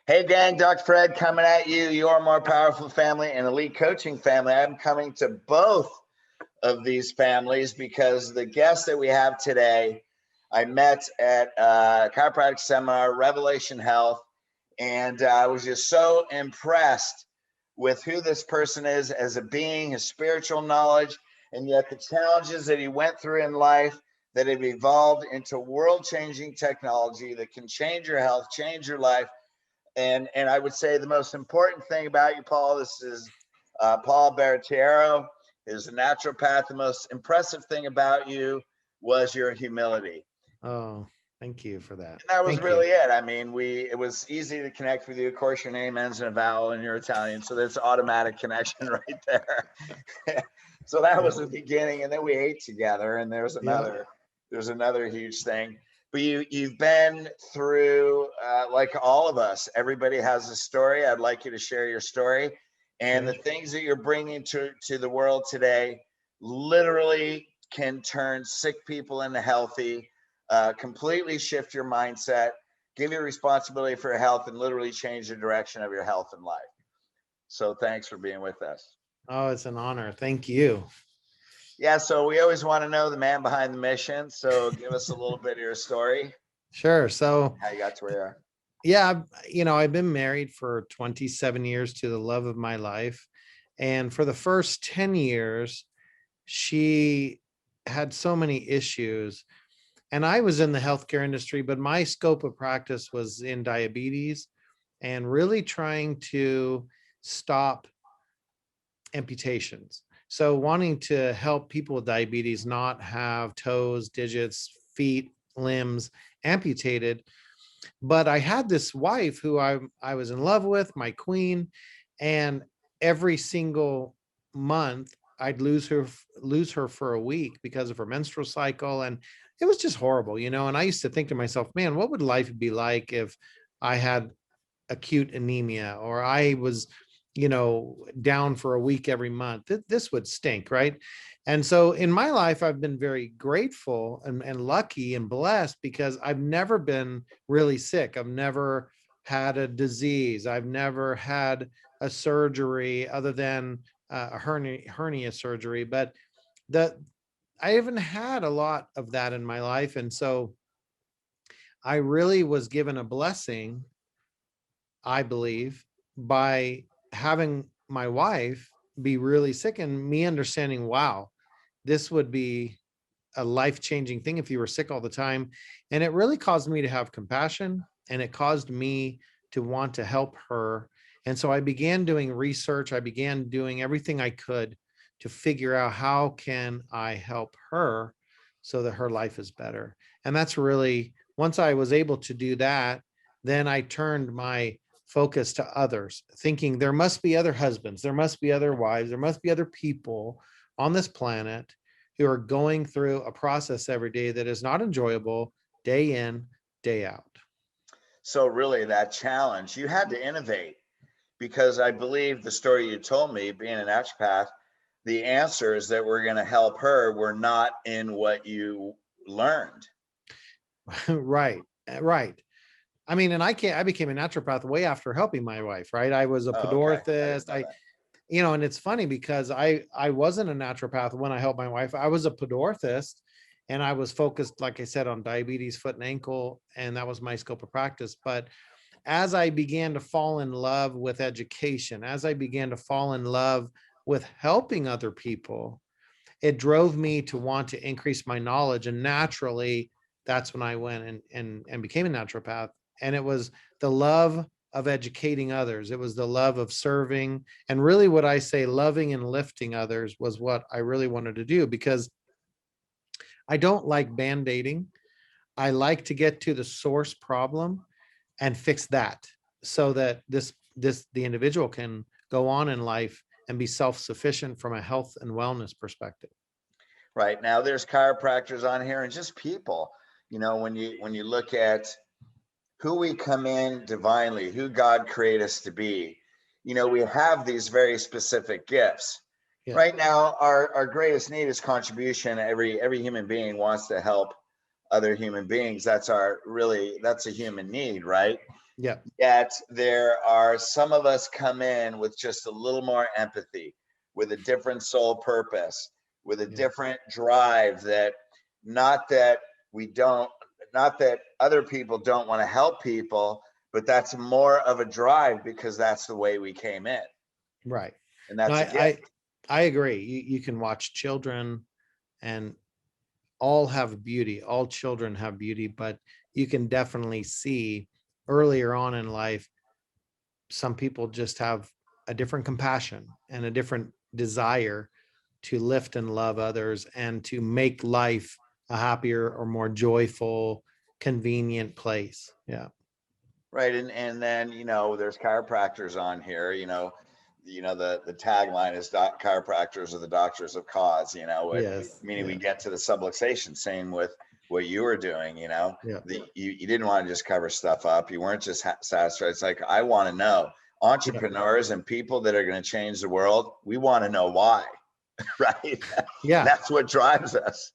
Hey gang, Dr. Fred coming at you, your more powerful family and elite coaching family. I'm coming to both of these families because the guest that we have today, I met at a chiropractic seminar, Revelation Health, and I was just so impressed with who this person is as a being, his spiritual knowledge, and yet the challenges that he went through in life that have evolved into world-changing technology that can change your health, change your life. And I would say the most important thing about you, Paul, this is Paul Barattiero, is a naturopath. The most impressive thing about you was your humility. Oh, thank you for that. And that was Thank you. really it. I mean, it was easy to connect with you. Of course, your name ends in a vowel and you're Italian, so there's automatic connection right there. So that was Yeah. the beginning, and then we ate together, and there's Yeah. another huge thing. But you've been through like all of us. Everybody has a story. I'd like you to share your story, and the Okay. things that you're bringing to the world today literally can turn sick people into healthy, completely shift your mindset, give you responsibility for your health, and literally change the direction of your health and life. So thanks for being with us. Oh, it's an honor. Thank you. Yeah, so we always want to know the man behind the mission. So give us a little bit of your story, Sure. So, how you got to where you are. yeah, I've been married for 27 years to the love of my life. And for the first 10 years, she had so many issues. And I was in the healthcare industry, but my scope of practice was in diabetes and really trying to stop amputations. So wanting to help people with diabetes not have toes, digits, feet, limbs amputated. But I had this wife who I was in love with, my queen, and every single month I'd lose her for a week because of her menstrual cycle, and it was just horrible, and I used to think to myself, man, what would life be like if I had acute anemia, or I was, down for a week every month. This would stink, right? And so in my life, I've been very grateful and lucky and blessed because I've never been really sick. I've never had a disease. I've never had a surgery other than a hernia surgery. But the I haven't had a lot of that in my life. And so I really was given a blessing, I believe, by having my wife be really sick and me understanding, wow, this would be a life-changing thing if you were sick all the time. And it really caused me to have compassion, and it caused me to want to help her. And so I began doing research. I began doing everything I could to figure out how can I help her so that her life is better. And that's really, once I was able to do that, then I turned my focus to others, thinking there must be other husbands, there must be other wives, there must be other people on this planet who are going through a process every day that is not enjoyable, day in, day out. So really that challenge, you had to innovate, because I believe the story you told me, being an naturopath, the answers that were going to help her were not in what you learned. Right, right. I mean, and I became a naturopath way after helping my wife, right? I was a Oh, okay. I didn't podorthist. know that. And it's funny because I wasn't a naturopath when I helped my wife. I was a podorthist, and I was focused, like I said, on diabetes, foot and ankle, and that was my scope of practice. But as I began to fall in love with education, as I began to fall in love with helping other people, it drove me to want to increase my knowledge. And naturally, that's when I went and became a naturopath. And it was the love of educating others. It was the love of serving. And really, what I say, loving and lifting others, was what I really wanted to do, because I don't like band-aiding. I like to get to the source problem and fix that so that the individual can go on in life and be self-sufficient from a health and wellness perspective. Right now, there's chiropractors on here and just people. When you look at who we come in divinely, who God created us to be, we have these very specific gifts. Yeah. Right now, our greatest need is contribution. Every human being wants to help other human beings. That's a human need, right? Yeah. Yet there are some of us come in with just a little more empathy, with a different soul purpose, with a Yeah. different drive, that not that we don't, not that other people don't want to help people, but that's more of a drive because that's the way we came in. Right. And No, that's a gift. I agree. You can watch children and all have beauty. All children have beauty, but you can definitely see earlier on in life, some people just have a different compassion and a different desire to lift and love others and to make life a happier or more joyful, convenient place. Yeah. Right. And then, there's chiropractors on here, the tagline is chiropractors are the doctors of cause, Yes. meaning we Yeah. get to the subluxation. Same with what you were doing, Yeah. you didn't want to just cover stuff up. You weren't just satisfied. It's like, I want to know, Yeah. entrepreneurs and people that are going to change the world, we want to know why, right? Yeah. That's what drives us.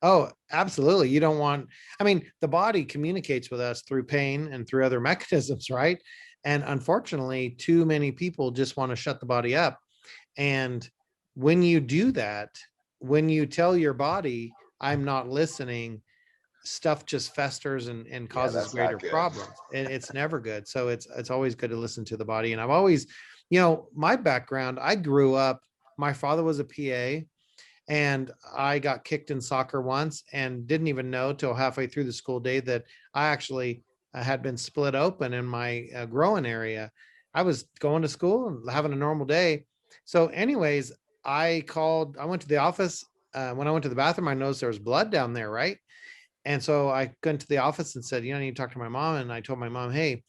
Oh, absolutely. You don't want, I mean, the body communicates with us through pain and through other mechanisms, right? And unfortunately, too many people just want to shut the body up. And when you do that, when you tell your body, I'm not listening, stuff just festers and Yeah, causes that's greater not good. problems. And it's never good. So it's always good to listen to the body. And I've always, my background, I grew up, my father was a PA, and I got kicked in soccer once and didn't even know till halfway through the school day that I actually had been split open in my growing area. I was going to school and having a normal day. So anyways, I went to the office. When I went to the bathroom, I noticed there was blood down there, right? And so I went to the office and said, I need to talk to my mom. And I told my mom, hey,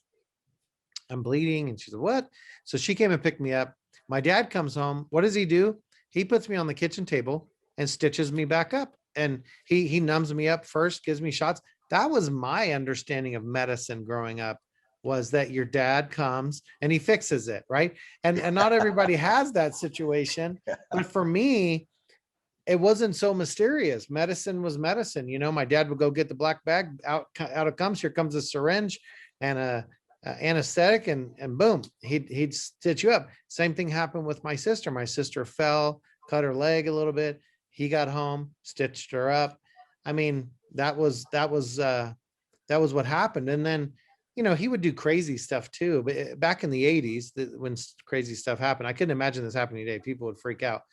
I'm bleeding. And she said, what? So she came and picked me up. My dad comes home. What does he do? He puts me on the kitchen table and stitches me back up. And he numbs me up first, gives me shots. That was my understanding of medicine growing up, was that your dad comes and he fixes it, right? And not everybody has that situation. But for me, it wasn't so mysterious. Medicine was medicine. My dad would go get the black bag, out it comes. Here comes a syringe and a anesthetic, and boom, he'd stitch you up. Same thing happened with my sister. My sister fell, cut her leg a little bit. He got home, stitched her up. I mean, that was what happened. And then, he would do crazy stuff too. But back in the 80s, when crazy stuff happened, I couldn't imagine this happening today. People would freak out.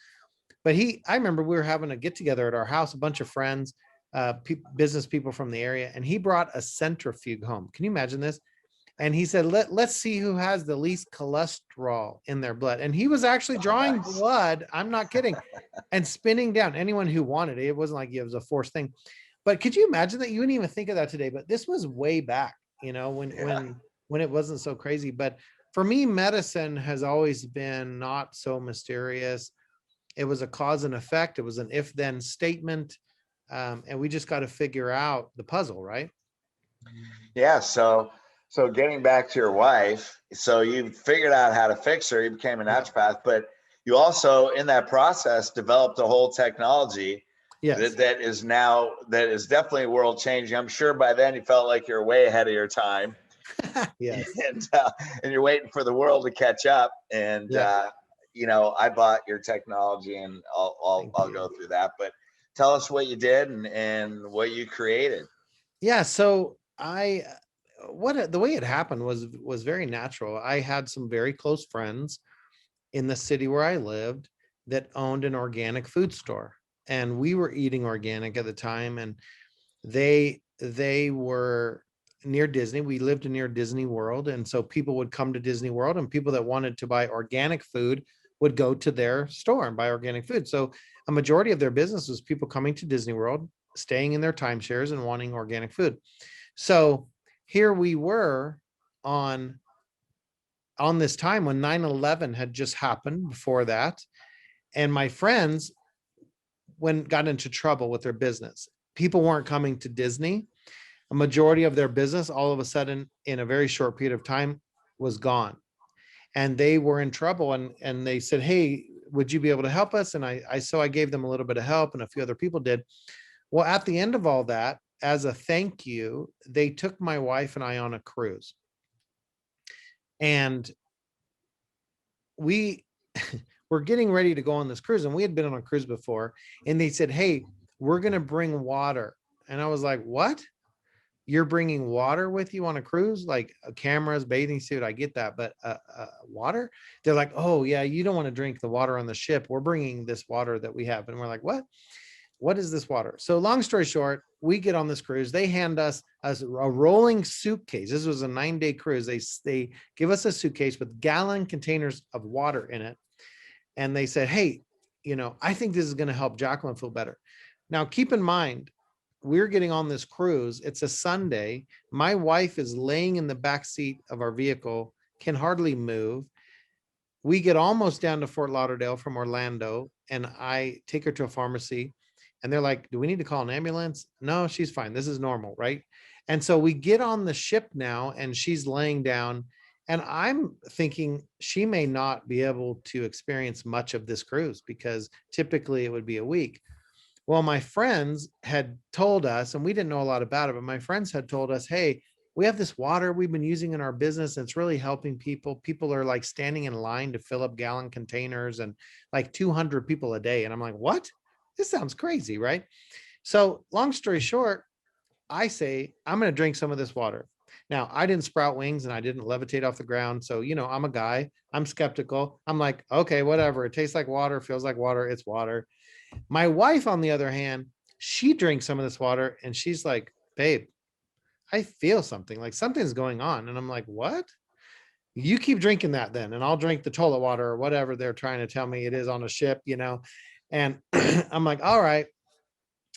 But I remember we were having a get together at our house, a bunch of friends, business people from the area, and he brought a centrifuge home. Can you imagine this? And he said, let's see who has the least cholesterol in their blood. And he was actually drawing blood. I'm not kidding. And spinning down anyone who wanted it. It wasn't like it was a forced thing. But could you imagine that? You wouldn't even think of that today, but this was way back, when it wasn't so crazy. But for me, medicine has always been not so mysterious. It was a cause and effect. It was an if then statement. And we just got to figure out the puzzle, right? Yeah. So getting back to your wife, so you figured out how to fix her, you became a Yeah. naturopath, but you also in that process developed a whole technology Yes. that is definitely world changing. I'm sure by then you felt like you're way ahead of your time. Yes. And you're waiting for the world to catch up. And Yeah. I bought your technology, and I'll go through that. But tell us what you did and what you created. Yeah. So the way it happened was very natural. I had some very close friends in the city where I lived that owned an organic food store, and we were eating organic at the time. And they were near Disney. We lived near Disney World. And so people would come to Disney World, and people that wanted to buy organic food would go to their store and buy organic food. So a majority of their business was people coming to Disney World, staying in their timeshares and wanting organic food. So here we were on this time when 9/11 had just happened before that. And my friends got into trouble with their business. People weren't coming to Disney. A majority of their business all of a sudden in a very short period of time was gone. And they were in trouble, and they said, hey, would you be able to help us? And I gave them a little bit of help, and a few other people did. Well, at the end of all that, as a thank you, they took my wife and I on a cruise. And we were getting ready to go on this cruise, and we had been on a cruise before, and they said, hey, we're going to bring water. And I was like, what? You're bringing water with you on a cruise? Like cameras, bathing suit, I get that, but water? They're like, oh yeah, you don't want to drink the water on the ship. We're bringing this water that we have. And we're like, what is this water? So long story short, we get on this cruise. They hand us a rolling suitcase. This was a 9-day cruise. They give us a suitcase with gallon containers of water in it. And they said, hey, I think this is going to help Jacqueline feel better. Now, keep in mind, we're getting on this cruise. It's a Sunday. My wife is laying in the back seat of our vehicle, can hardly move. We get almost down to Fort Lauderdale from Orlando, and I take her to a pharmacy, and they're like, do we need to call an ambulance? No, she's fine. This is normal, right? And so we get on the ship now, and she's laying down, and I'm thinking she may not be able to experience much of this cruise because typically it would be a week. Well, my friends had told us, and we didn't know a lot about it, but my friends had told us, hey, we have this water we've been using in our business. And it's really helping people. People are like standing in line to fill up gallon containers, and like 200 people a day. And I'm like, what? This sounds crazy, right? So long story short, I say, I'm going to drink some of this water. Now, I didn't sprout wings and I didn't levitate off the ground. So, I'm a guy, I'm skeptical. I'm like, okay, whatever. It tastes like water, feels like water. It's water. My wife, on the other hand, she drinks some of this water and she's like, babe, I feel something, like something's going on. And I'm like, what? You keep drinking that then, and I'll drink the toilet water or whatever they're trying to tell me it is on a ship, And I'm like, all right.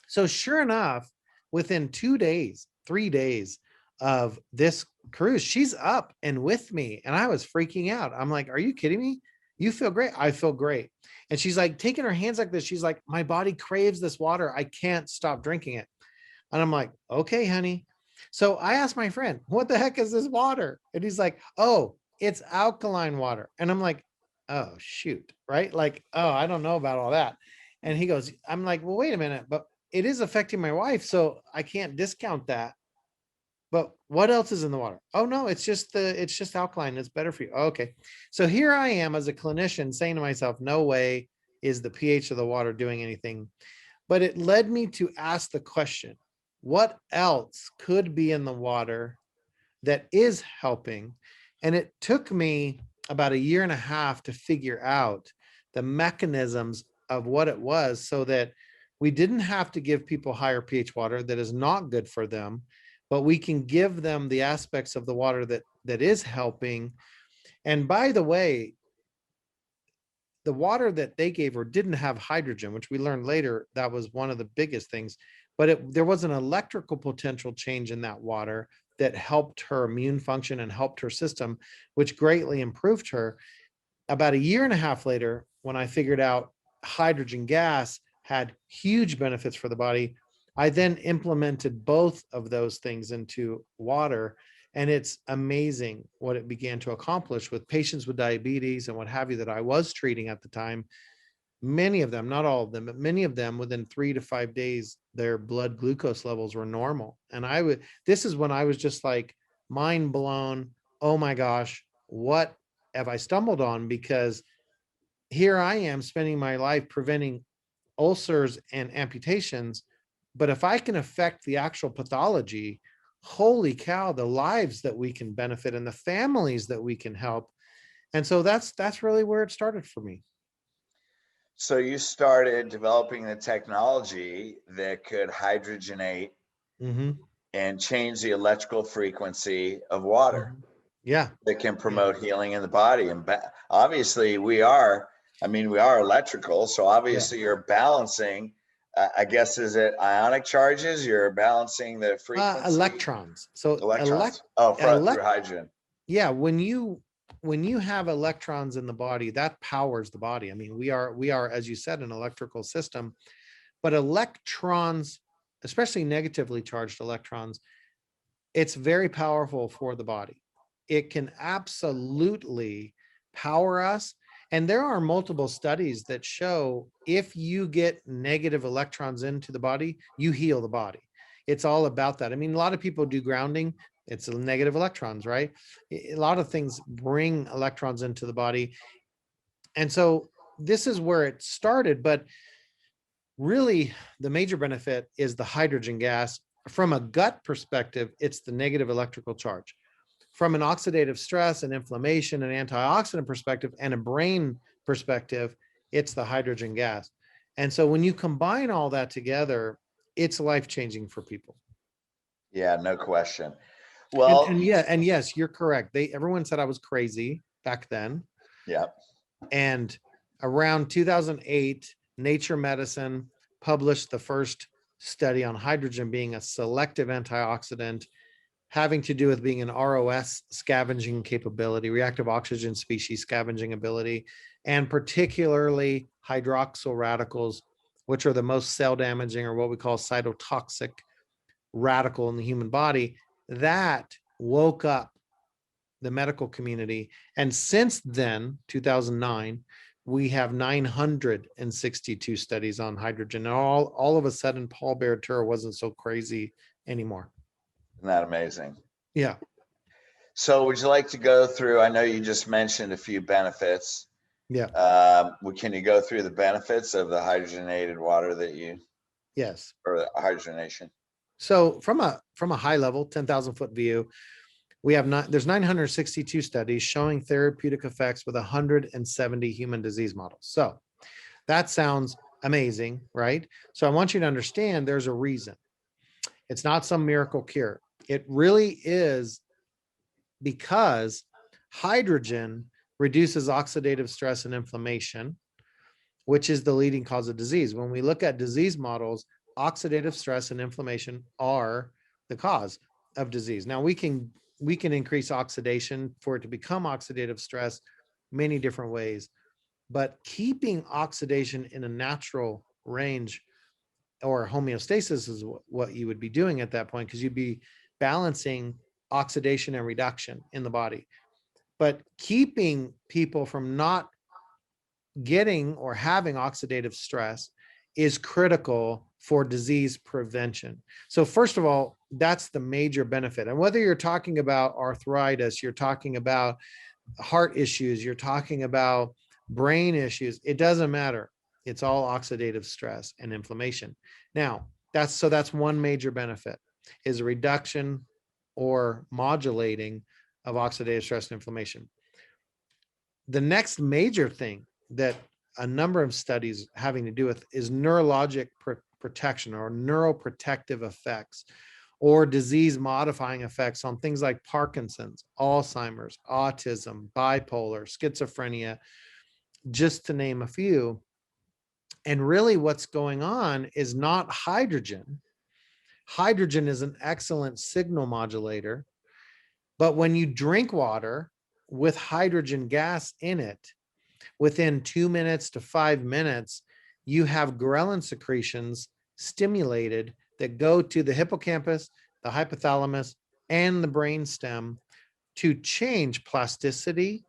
So sure enough, within 2 days, 3 days of this cruise, she's up and with me. And I was freaking out. I'm like, are you kidding me? You feel great. I feel great. And she's like taking her hands like this. She's like, my body craves this water. I can't stop drinking it. And I'm like, okay, honey. So I asked my friend, what the heck is this water? And he's like, oh, it's alkaline water. And I'm like, oh, shoot. Right. Like, oh, I don't know about all that. And he goes, I'm like, well, wait a minute, but it is affecting my wife. So I can't discount that. But what else is in the water? Oh no, it's just alkaline. It's better for you. Okay. So here I am as a clinician saying to myself, no way is the pH of the water doing anything. But it led me to ask the question, what else could be in the water that is helping? And it took me about 1.5 years to figure out the mechanisms of what it was, so that we didn't have to give people higher pH water that is not good for them, but we can give them the aspects of the water that is helping. And by the way, the water that they gave her didn't have hydrogen, which we learned later, that was one of the biggest things, but there was an electrical potential change in that water that helped her immune function and helped her system, which greatly improved her. About 1.5 years later, when I figured out hydrogen gas had huge benefits for the body, I then implemented both of those things into water. And it's amazing what it began to accomplish with patients with diabetes and what have you that I was treating at the time. Many of them, not all of them, but many of them, within 3 to 5 days, their blood glucose levels were normal. And this is when I was just like mind blown. Oh my gosh, what have I stumbled on? Because here I am spending my life preventing ulcers and amputations. But if I can affect the actual pathology, holy cow, the lives that we can benefit and the families that we can help. And so that's really where it started for me. So you started developing the technology that could hydrogenate and change the electrical frequency of water. Yeah. That can promote healing in the body. And obviously we are electrical. So obviously you're balancing, I guess, is it ionic charges? You're balancing the frequency. Electrons. So electrons. Through hydrogen. Yeah. When you have electrons in the body, that powers the body. I mean, we are, as you said, an electrical system, but electrons, especially negatively charged electrons, it's very powerful for the body. It can absolutely power us. And there are multiple studies that show if you get negative electrons into the body, you heal the body. it's all about that. I mean, a lot of people do grounding. It's negative electrons, right? A lot of things bring electrons into the body. And so this is where it started, but really the major benefit is the hydrogen gas. From a gut perspective, it's the negative electrical charge. From an oxidative stress and inflammation and antioxidant perspective and a brain perspective, it's the hydrogen gas. And so when you combine all that together, it's life-changing for people. Yeah, no question. Well, And yeah, and yes, you're correct. Everyone said I was crazy back then. yeah. And around 2008, Nature Medicine published the first study on hydrogen being a selective antioxidant, having to do with being an ROS scavenging capability, reactive oxygen species scavenging ability, and particularly hydroxyl radicals, which are the most cell damaging, or what we call cytotoxic radical in the human body. That woke up the medical community. And since then, 2009, we have 962 studies on hydrogen. And all of a sudden, Paul Barattiero wasn't so crazy anymore. Isn't that amazing? Yeah. So would you like to go through, I know you just mentioned a few benefits. Yeah. Can you go through the benefits of the hydrogenated water Yes. or hydrogenation? So from a high level, 10,000 foot view, we have there's 962 studies showing therapeutic effects with 170 human disease models. So that sounds amazing, right? So I want you to understand there's a reason. It's not some miracle cure. It really is because hydrogen reduces oxidative stress and inflammation, which is the leading cause of disease. When we look at disease models, oxidative stress and inflammation are the cause of disease. Now we can increase oxidation for it to become oxidative stress many different ways, but keeping oxidation in a natural range or homeostasis is what you would be doing at that point, because you'd be balancing oxidation and reduction in the body. But keeping people from not getting or having oxidative stress is critical for disease prevention. So first of all, that's the major benefit. And whether you're talking about arthritis, you're talking about heart issues, you're talking about brain issues, it doesn't matter. It's all oxidative stress and inflammation. Now, that's one major benefit, is a reduction or modulating of oxidative stress and inflammation. The next major thing that a number of studies having to do with is neurologic protection or neuroprotective effects or disease modifying effects on things like Parkinson's, Alzheimer's, autism, bipolar, schizophrenia, just to name a few. And really what's going on is not hydrogen. Hydrogen is an excellent signal modulator, but when you drink water with hydrogen gas in it, within 2 minutes to 5 minutes, you have ghrelin secretions stimulated that go to the hippocampus, the hypothalamus, and the brainstem to change plasticity,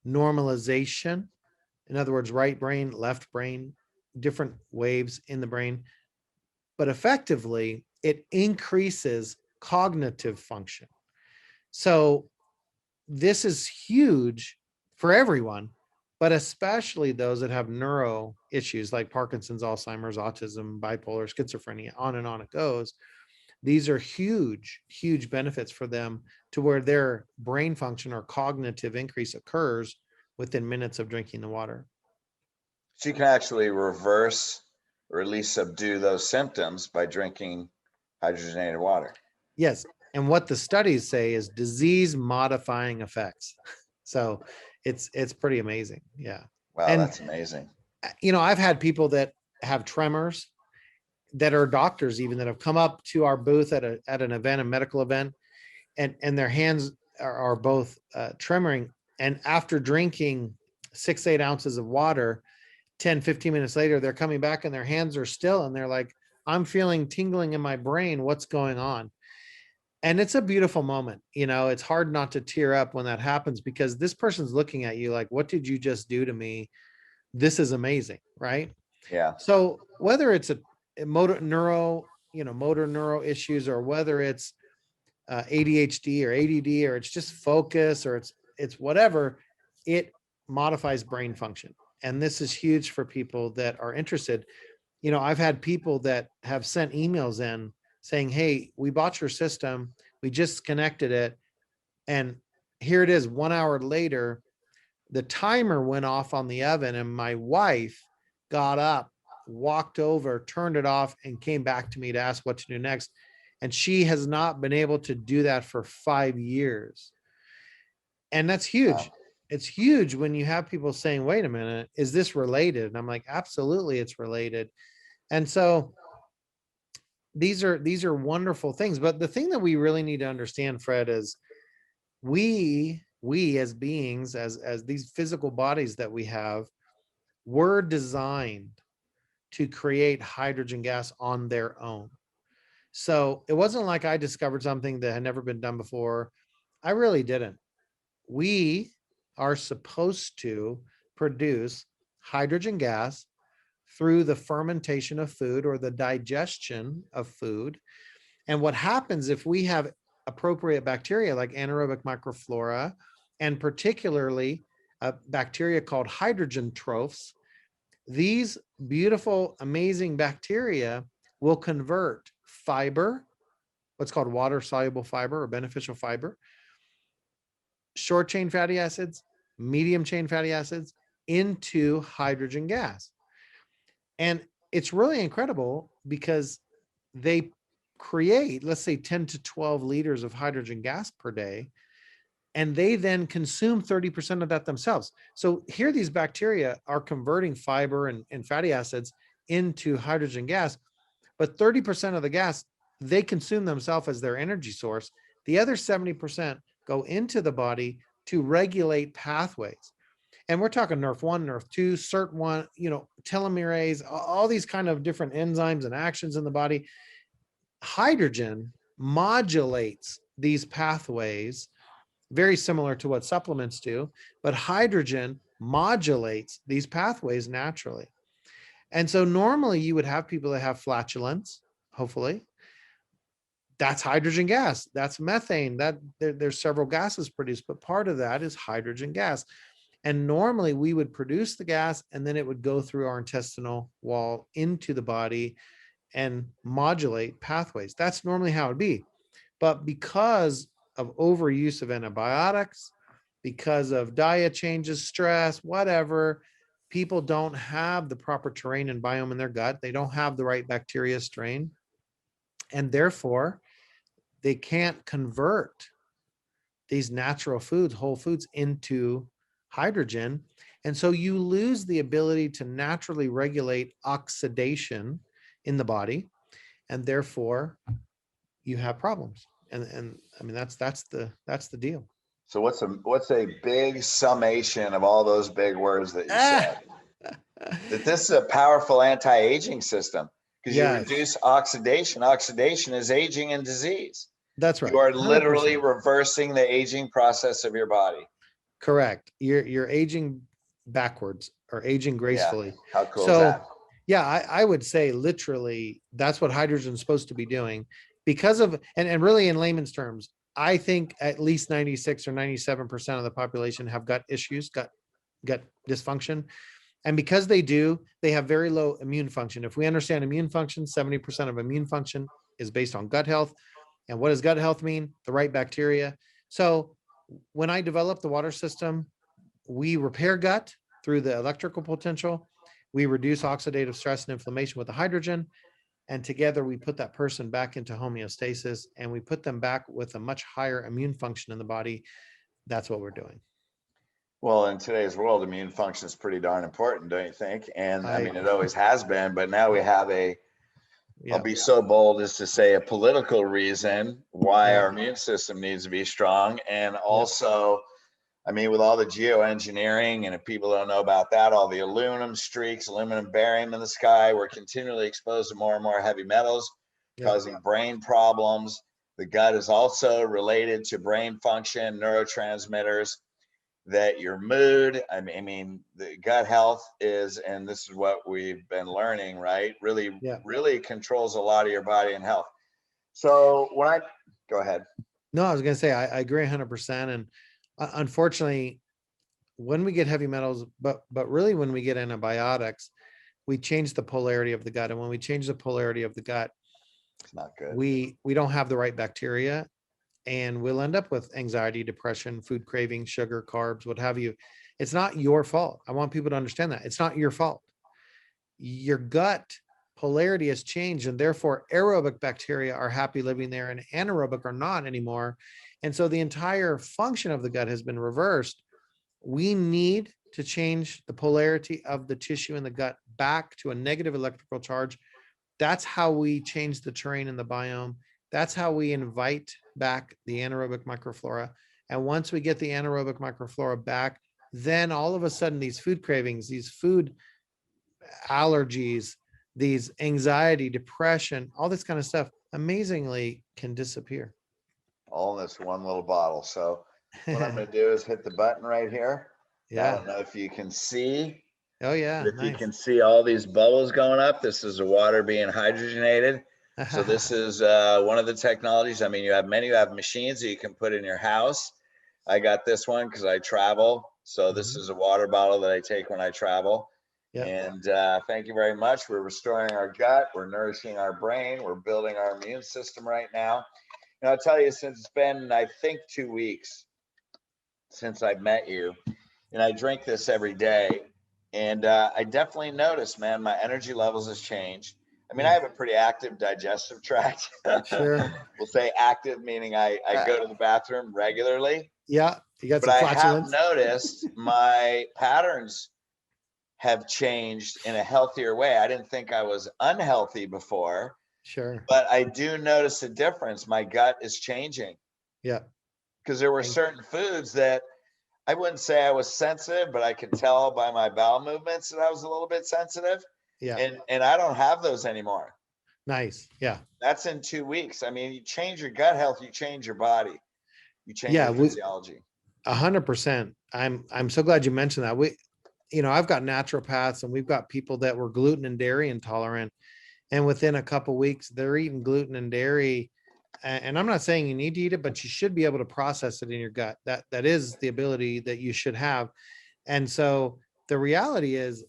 normalization. In other words, right brain, left brain, different waves in the brain. But effectively, it increases cognitive function. So this is huge for everyone, but especially those that have neuro issues like Parkinson's, Alzheimer's, autism, bipolar, schizophrenia, on and on it goes. These are huge, huge benefits for them to where their brain function or cognitive increase occurs within minutes of drinking the water. So you can actually reverse or at least subdue those symptoms by drinking hydrogenated water. Yes. And what the studies say is disease modifying effects. So it's pretty amazing. Yeah. Wow, and that's amazing. I've had people that have tremors that are doctors even that have come up to our booth at an event, a medical event, and their hands are both tremoring. And after drinking 6-8 ounces of water, 10-15 minutes later, they're coming back and their hands are still, and they're like, I'm feeling tingling in my brain. What's going on? And it's a beautiful moment. It's hard not to tear up when that happens, because this person's looking at you like, what did you just do to me? This is amazing, right? Yeah. So whether it's a motor neuro, motor neural issues, or whether it's ADHD or ADD, or it's just focus, or it's whatever, it modifies brain function. And this is huge for people that are interested. I've had people that have sent emails in saying, hey, we bought your system, we just connected it, and here it is 1 hour later, the timer went off on the oven, and my wife got up, walked over, turned it off, and came back to me to ask what to do next. And she has not been able to do that for 5 years. And that's huge. Wow. It's huge when you have people saying, wait a minute, is this related? And I'm like, absolutely, it's related. And so these are wonderful things. But the thing that we really need to understand, Fred, is we as beings, as these physical bodies that we have, were designed to create hydrogen gas on their own. So it wasn't like I discovered something that had never been done before. I really didn't. We are supposed to produce hydrogen gas through the fermentation of food, or the digestion of food. And what happens if we have appropriate bacteria like anaerobic microflora, and particularly a bacteria called hydrogen trophs, these beautiful, amazing bacteria will convert fiber, what's called water-soluble fiber or beneficial fiber, short-chain fatty acids, medium-chain fatty acids, into hydrogen gas. And it's really incredible because they create, let's say, 10 to 12 liters of hydrogen gas per day, and they then consume 30% of that themselves. So here these bacteria are converting fiber and fatty acids into hydrogen gas, but 30% of the gas they consume themselves as their energy source. The other 70% go into the body to regulate pathways. And we're talking NRF1, NRF2, SIRT1, telomerase, all these kind of different enzymes and actions in the body. Hydrogen modulates these pathways, very similar to what supplements do, but hydrogen modulates these pathways naturally. And so normally you would have people that have flatulence, hopefully. That's hydrogen gas. That's methane. There's several gases produced, but part of that is hydrogen gas. And normally we would produce the gas, and then it would go through our intestinal wall into the body and modulate pathways. That's normally how it'd be. But because of overuse of antibiotics, because of diet changes, stress, whatever, people don't have the proper terrain and biome in their gut. They don't have the right bacteria strain. And therefore, they can't convert these natural foods, whole foods, into hydrogen. And so you lose the ability to naturally regulate oxidation in the body, and therefore you have problems. And I mean, that's the deal. So what's a big summation of all those big words that you said? That this is a powerful anti-aging system, because you reduce oxidation. Oxidation is aging and disease. That's right. You are literally 100%. Reversing the aging process of your body. Correct. You're aging backwards, or aging gracefully. Yeah. How cool is that? Yeah, I would say literally that's what hydrogen is supposed to be doing, because of, and really in layman's terms, I think at least 96 or 97% of the population have gut issues, gut dysfunction. And because they do, they have very low immune function. If we understand immune function, 70% of immune function is based on gut health. And what does gut health mean? The right bacteria. So when I developed the water system, we repair gut through the electrical potential. We reduce oxidative stress and inflammation with the hydrogen. And together we put that person back into homeostasis, and we put them back with a much higher immune function in the body. That's what we're doing. Well, in today's world, immune function is pretty darn important, don't you think? And I mean, it always has been, but now we have I'll be so bold as to say a political reason why our immune system needs to be strong. And also, I mean, with all the geoengineering, and if people don't know about that, all the aluminum streaks, aluminum barium in the sky, we're continually exposed to more and more heavy metals, causing brain problems. The gut is also related to brain function, neurotransmitters. that your mood, I mean, the gut health is, and this is what we've been learning, right? Really, Yeah. really controls a lot of your body and health. So go ahead. No, I was going to say, I agree 100%. And unfortunately, when we get heavy metals, but really when we get antibiotics, we change the polarity of the gut. And when we change the polarity of the gut, It's not good. we don't have the right bacteria, and we'll end up with anxiety, depression, food cravings, sugar, carbs, what have you. It's not your fault. I want people to understand that. It's not your fault. Your gut polarity has changed, and therefore aerobic bacteria are happy living there and anaerobic are not anymore. And so the entire function of the gut has been reversed. We need to change the polarity of the tissue in the gut back to a negative electrical charge. That's how we change the terrain in the biome. That's how we invite back the anaerobic microflora. And once we get the anaerobic microflora back, then all of a sudden these food cravings, these food allergies, these anxiety, depression, all this kind of stuff amazingly can disappear. All in this one little bottle. So what I'm going to do is hit the button right here. I don't know if you can see. Oh yeah. If you Nice. can see all these bubbles going up, this is the water being hydrogenated. So this is one of the technologies. I mean, you have machines that you can put in your house. I got this one because I travel. So this is a water bottle that I take when I travel. Yep. And thank you very much. We're restoring our gut. We're nourishing our brain. We're building our immune system right now. And I'll tell you, since it's been, I think, 2 weeks since I met you, and I drink this every day, and I definitely noticed, man, my energy levels has changed. I mean, I have a pretty active digestive tract. Sure. We'll say active, meaning I go to the bathroom regularly. Yeah. You got But some I have flatulence. noticed my patterns have changed in a healthier way. I didn't think I was unhealthy before. Sure. But I do notice a difference. My gut is changing. Yeah. Because there were certain foods that I wouldn't say I was sensitive, but I could tell by my bowel movements that I was a little bit sensitive. Yeah. And I don't have those anymore. Nice. Yeah. That's in 2 weeks. I mean, you change your gut health, you change your body, you change your physiology. 100%. I'm so glad you mentioned that. I've got naturopaths, and we've got people that were gluten and dairy intolerant, and within a couple of weeks they're eating gluten and dairy. And I'm not saying you need to eat it, but you should be able to process it in your gut. That is the ability that you should have. And so the reality is,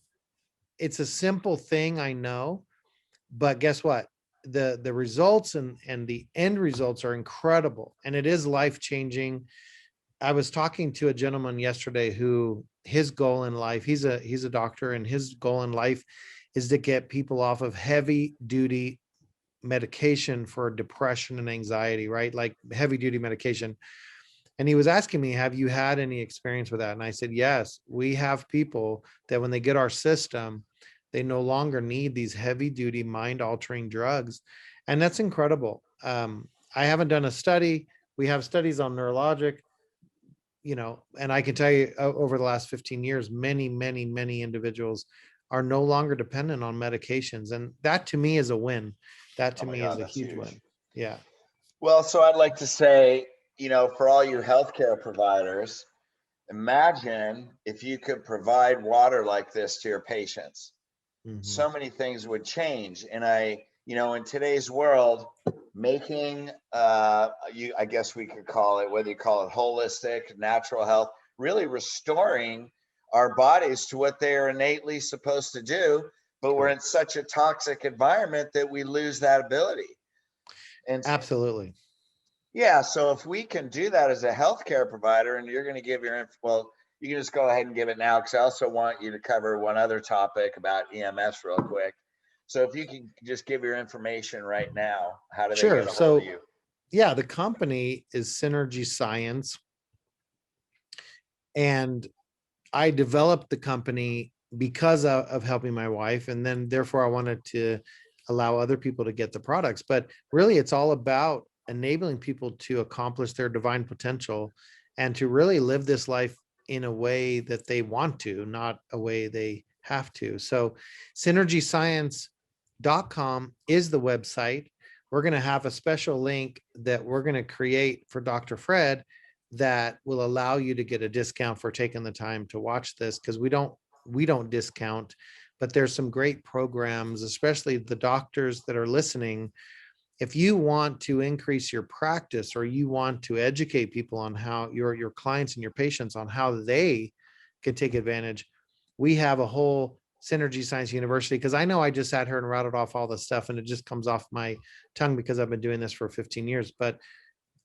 it's a simple thing, I know, but guess what? The results and the end results are incredible, and it is life changing. I was talking to a gentleman yesterday who his goal in life, he's a doctor, and his goal in life is to get people off of heavy duty medication for depression and anxiety, right? Like heavy duty medication. And he was asking me, have you had any experience with that? And I said, yes, we have people that when they get our system, they no longer need these heavy duty mind altering drugs. And that's incredible. I haven't done a study. We have studies on neurologic, and I can tell you over the last 15 years, many, many, many individuals are no longer dependent on medications. And that to me is a win. That to me is a huge win. Yeah. Well, so I'd like to say, for all you healthcare providers, imagine if you could provide water like this to your patients. So many things would change. And in today's world, making I guess we could call it, whether you call it holistic, natural health, really restoring our bodies to what they are innately supposed to do, but we're in such a toxic environment that we lose that ability. And absolutely. Yeah, so if we can do that as a healthcare provider, and you're going to give you can just go ahead and give it now, because I also want you to cover one other topic about EMS real quick. So if you can just give your information right now, how do they get a hold of you? Yeah, the company is Synergy Science, and I developed the company because of helping my wife, and then therefore I wanted to allow other people to get the products. But really, it's all about enabling people to accomplish their divine potential and to really live this life in a way that they want to, not a way they have to. So synergyscience.com is the website. We're going to have a special link that we're going to create for Dr. Fred that will allow you to get a discount for taking the time to watch this, because we don't discount, but there's some great programs, especially the doctors that are listening. If you want to increase your practice, or you want to educate people on how your clients and your patients on how they can take advantage, we have a whole Synergy Science University, because I know I just sat here and rattled off all the stuff and it just comes off my tongue because I've been doing this for 15 years. But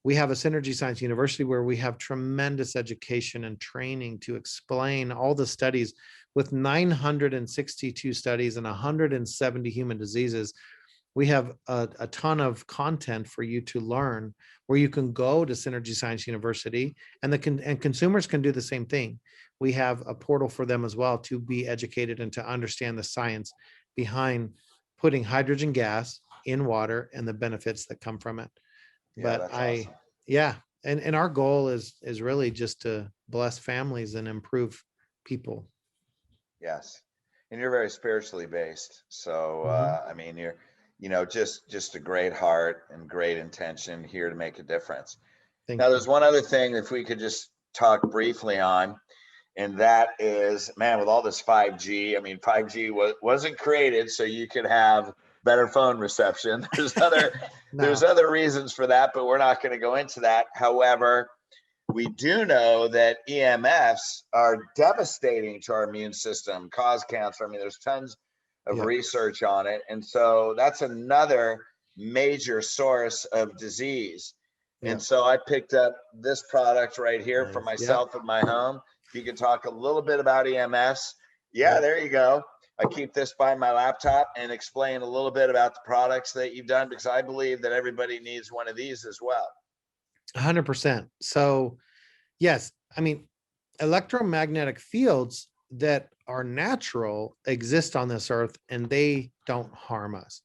we have a Synergy Science University where we have tremendous education and training to explain all the studies, with 962 studies and 170 human diseases. We have a ton of content for you to learn, where you can go to Synergy Science University, and consumers can do the same thing. We have a portal for them as well to be educated and to understand the science behind putting hydrogen gas in water and the benefits that come from it. Yeah, But that's awesome. yeah, and our goal is really just to bless families and improve people. Yes. And you're very spiritually based. So, Mhm. I mean, you're, just a great heart and great intention here to make a difference. Thank Now, you. there's one other thing, if we could just talk briefly on, and that is, man, with all this 5G, I mean, 5G wasn't created so you could have better phone reception. There's No. other reasons for that, but we're not going to go into that. However, we do know that EMFs are devastating to our immune system, cause cancer. I mean, there's tons of Yep. research on it. And so that's another major source of disease. And Yep. so I picked up this product right here for Nice. Yep. myself at my home. If you could talk a little bit about EMFs. Yeah, Yep. there you go. I keep this by my laptop and explain a little bit about the products that you've done, because I believe that everybody needs one of these as well. 100%. So yes, I mean, electromagnetic fields that are natural exist on this earth and they don't harm us.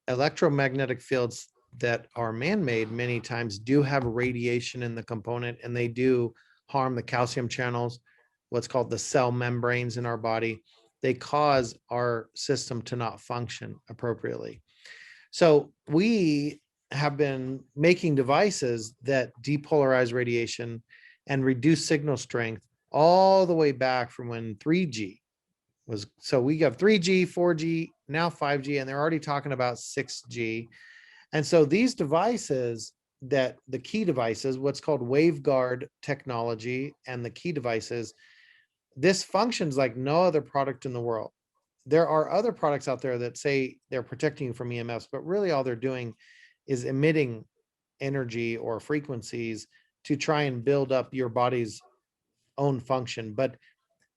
Electromagnetic fields that are man-made many times do have radiation in the component, and they do harm the calcium channels, what's called the cell membranes in our body. They cause our system to not function appropriately. So we have been making devices that depolarize radiation and reduce signal strength all the way back from when 3G was. So we have 3G, 4G, now 5G, and they're already talking about 6G. And so these devices, that the key devices, what's called Waveguard technology and the key devices, this functions like no other product in the world. There are other products out there that say they're protecting you from EMFs, but really all they're doing is emitting energy or frequencies to try and build up your body's own function. But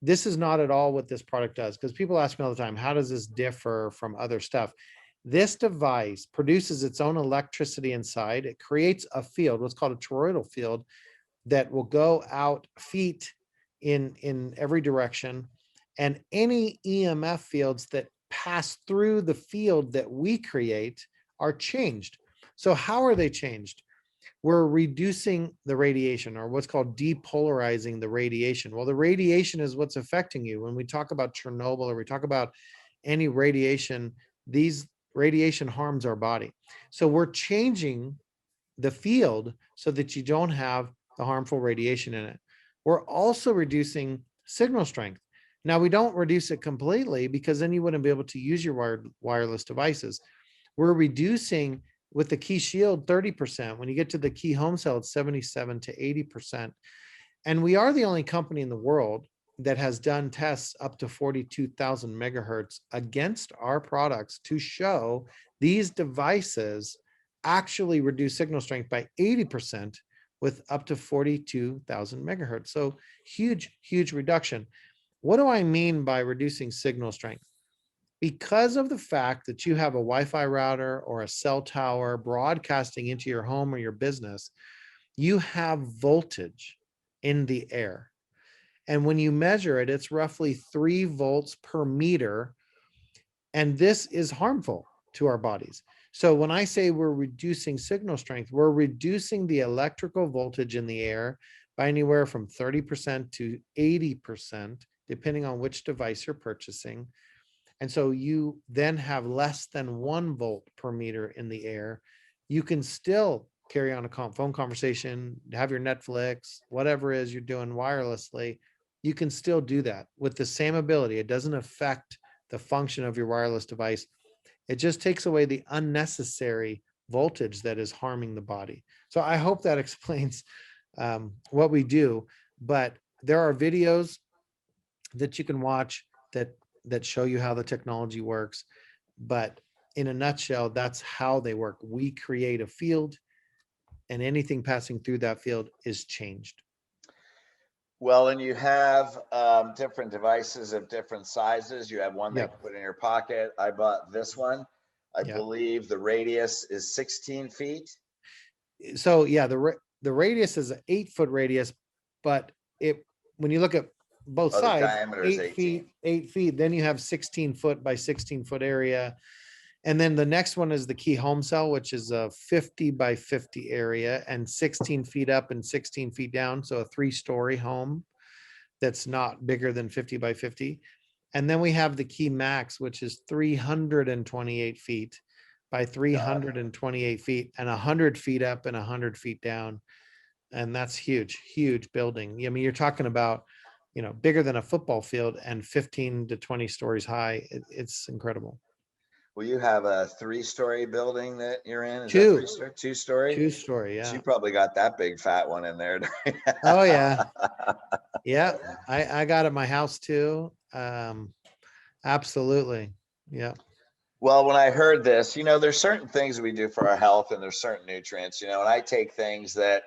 this is not at all what this product does, because people ask me all the time, how does this differ from other stuff? This device produces its own electricity inside. It creates a field, what's called a toroidal field, that will go out feet in every direction, and any EMF fields that pass through the field that we create are changed. So how are they changed? We're reducing the radiation, or what's called depolarizing the radiation. Well, the radiation is what's affecting you. When we talk about Chernobyl, or we talk about any radiation, these radiation harms our body. So we're changing the field so that you don't have the harmful radiation in it. We're also reducing signal strength. Now, we don't reduce it completely, because then you wouldn't be able to use your wireless devices. We're reducing with the key shield 30%. When you get to the key home cell, it's 77 to 80%. And we are the only company in the world that has done tests up to 42,000 megahertz against our products to show these devices actually reduce signal strength by 80% with up to 42,000 megahertz. So huge, huge reduction. What do I mean by reducing signal strength? Because of the fact that you have a Wi-Fi router or a cell tower broadcasting into your home or your business, you have voltage in the air. And when you measure it, it's roughly 3 volts per meter. And this is harmful to our bodies. So when I say we're reducing signal strength, we're reducing the electrical voltage in the air by anywhere from 30% to 80%, depending on which device you're purchasing. And so you then have less than 1 volt per meter in the air. You can still carry on a phone conversation, have your Netflix, whatever it is you're doing wirelessly, you can still do that with the same ability. It doesn't affect the function of your wireless device. It just takes away the unnecessary voltage that is harming the body. So I hope that explains what we do. But there are videos that you can watch that show you how the technology works. But in a nutshell, that's how they work. We create a field, and anything passing through that field is changed. Well, and you have different devices of different sizes. You have one that you Yep. put in your pocket. I bought this one. I Yep. believe the radius is 16 feet. So yeah, the radius is an 8-foot radius, but when you look at both Oh, the sides, diameter is 18. 8 feet, then you have 16 foot by 16 foot area. And then the next one is the key home cell, which is a 50 by 50 area and 16 feet up and 16 feet down. So a 3-story home that's not bigger than 50 by 50. And then we have the key max, which is 328 feet by 328 feet and 100 feet up and 100 feet down. And that's huge, huge building. I mean, you're talking about, bigger than a football field and 15 to 20 stories high. It's incredible. Well, you have a 3-story building that you're in. Is that Two, 3-story? 2-story? 2-story. So Yeah. you probably got that big fat one in there. Oh yeah. Yeah. I got at my house too. Absolutely. Yeah. Well, when I heard this, there's certain things we do for our health and there's certain nutrients, and I take things that,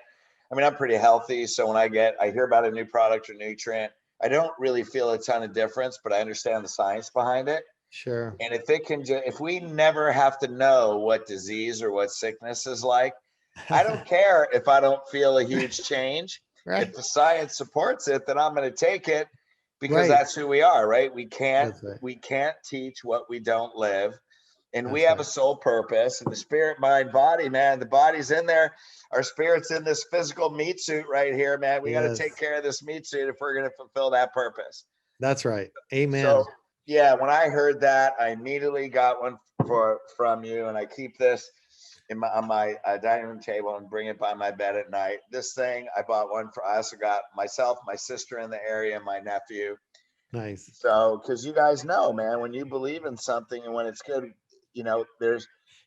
I'm pretty healthy. So when I hear about a new product or nutrient, I don't really feel a ton of difference, but I understand the science behind it. Sure. And if we never have to know what disease or what sickness is like, I don't care if I don't feel a huge change. Right. If the science supports it, then I'm going to take it because Right. that's who we are, right? We can't That's right. we can't teach what we don't live. And we That's have a right. sole purpose, and the spirit, mind, body, man. The body's in there. Our spirit's in this physical meat suit right here, man. We got to take Yes. care of this meat suit if we're going to fulfill that purpose. That's right. Amen. So, yeah, when I heard that, I immediately got one from you, and I keep this on my dining room table and bring it by my bed at night. This thing, I bought one I also got myself, my sister in the area, and my nephew. Nice. So, because you guys know, man, when you believe in something and when it's good,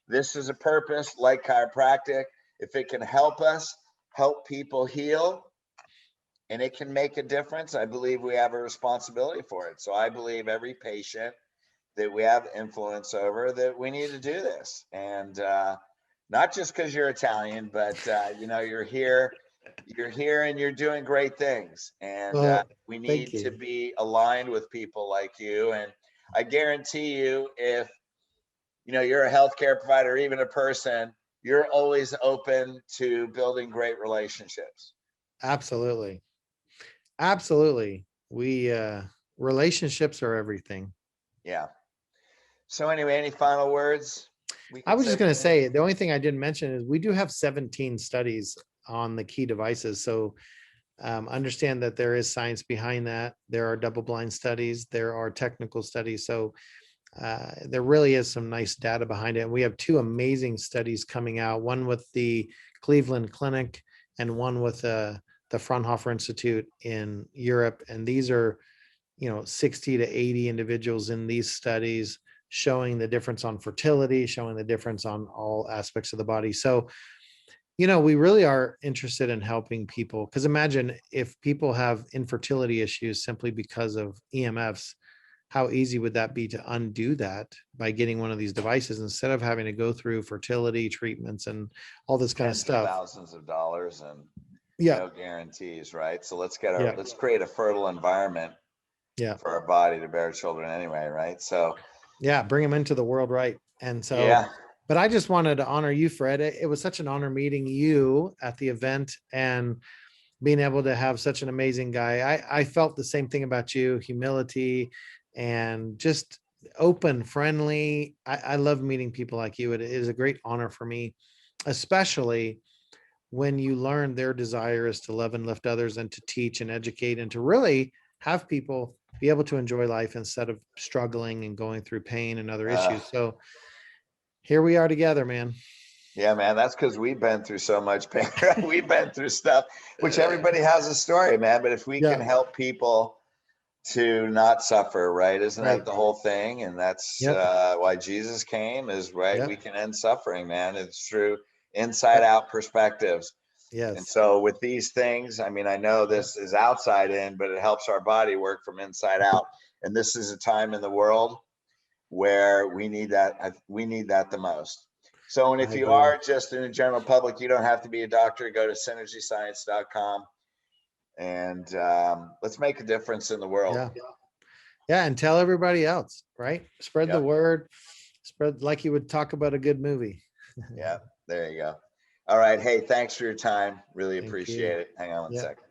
this is a purpose like chiropractic. If it can help us help people heal and it can make a difference, I believe we have a responsibility for it. So I believe every patient that we have influence over, that we need to do this. And not just because you're Italian, but you're here and you're doing great things. And Well, we thank need to you. be aligned with people like you. And I guarantee you, if you're a healthcare provider, or even a person, you're always open to building great relationships. Absolutely. Absolutely. Relationships are everything. Yeah. So anyway, any final words? I was just going to say, the only thing I didn't mention is we do have 17 studies on the key devices. So understand that there is science behind that. There are double-blind studies. There are technical studies. So there really is some nice data behind it. And we have 2 amazing studies coming out, one with the Cleveland Clinic and one with the Fraunhofer Institute in Europe. And these are, 60 to 80 individuals in these studies showing the difference on fertility, showing the difference on all aspects of the body. So, we really are interested in helping people, because imagine if people have infertility issues simply because of EMFs, how easy would that be to undo that by getting one of these devices instead of having to go through fertility treatments and all this kind of stuff. Thousands of dollars and Yeah. no guarantees, right? So let's create a fertile environment for our body to bear children anyway, right? So bring them into the world, right? And so yeah. But I just wanted to honor you, Fred. It was such an honor meeting you at the event and being able to have such an amazing guy. I felt the same thing about you, humility and just open, friendly. I love meeting people like you. It is a great honor for me, especially when you learn their desire is to love and lift others and to teach and educate and to really have people be able to enjoy life instead of struggling and going through pain and other issues. So here we are together, man. Yeah, man, that's because we've been through so much pain. We've been through stuff, which everybody has a story, man. But if we can help people to not suffer, right? Isn't that the whole thing? And that's why Jesus came, is right. We can end suffering, man. It's through inside out perspectives. Yes. And so with these things, I mean, I know this is outside in, but it helps our body work from inside out. And this is a time in the world where we need that. We need that the most. So, and if you are just in the general public, you don't have to be a doctor. Go to synergyscience.com and let's make a difference in the world. Yeah, and tell everybody else, right? Spread the word. Spread like you would talk about a good movie. Yeah, there you go. All right. Hey, thanks for your time. Really appreciate it. Hang on one second.